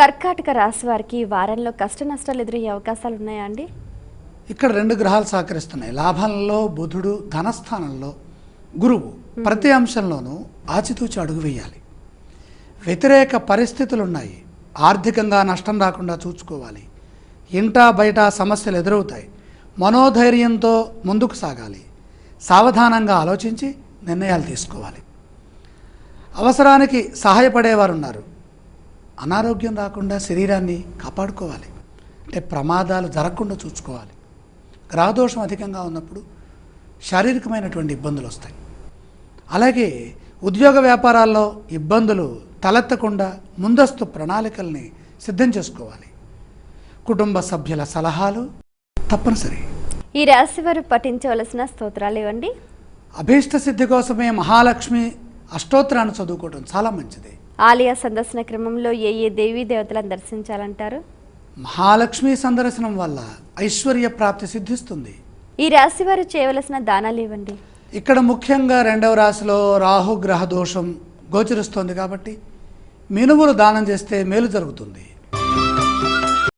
కర్కాటక రాశి వారికి ఈ వారంలో కష్ట నష్టాలు ఎదురయ్యే అవకాశాలు ఉన్నాయా అండి? ఇక్కడ రెండు గ్రహాలు సహకరిస్తున్నాయి. లాభంలో బుధుడు, ధనస్థానంలో గురువు. ప్రతి అంశంలోనూ ఆచితూచి అడుగు వేయాలి. వ్యతిరేక పరిస్థితులు ఉన్నాయి. ఆర్థికంగా నష్టం రాకుండా చూసుకోవాలి. ఇంటా బయట సమస్యలు ఎదురవుతాయి. మనోధైర్యంతో ముందుకు సాగాలి. సావధానంగా ఆలోచించి నిర్ణయాలు తీసుకోవాలి. అవసరానికి సహాయపడేవారు ఉన్నారు. అనారోగ్యం రాకుండా శరీరాన్ని కాపాడుకోవాలి. అంటే ప్రమాదాలు జరగకుండా చూసుకోవాలి. గ్రహదోషం అధికంగా ఉన్నప్పుడు శారీరకమైనటువంటి ఇబ్బందులు వస్తాయి. అలాగే ఉద్యోగ వ్యాపారాల్లో ఇబ్బందులు తలెత్తకుండా ముందస్తు ప్రణాళికల్ని సిద్ధం చేసుకోవాలి. కుటుంబ సభ్యుల సలహాలు తప్పనిసరి. ఈ రాశి వారు పఠించవలసిన స్తోత్రాలు ఇవ్వండి. అభీష్ట సిద్ధి కోసమే మహాలక్ష్మి అష్టోత్తరాన్ని చదువుకోవడం చాలా మంచిది. ఆలయ సందర్శన క్రమంలో ఏ దేవీ దేవతలను దర్శించాలంటారు? మహాలక్ష్మి సందర్శనం వల్ల ఐశ్వర్య ప్రాప్తి సిద్ధిస్తుంది. ఈ రాశి వారు చేయవలసిన దానాలు ఇవ్వండి. ఇక్కడ ముఖ్యంగా 2వ రాశిలో రాహు గ్రహ దోషం గోచరిస్తోంది కాబట్టి మినుములు దానం చేస్తే మేలు జరుగుతుంది.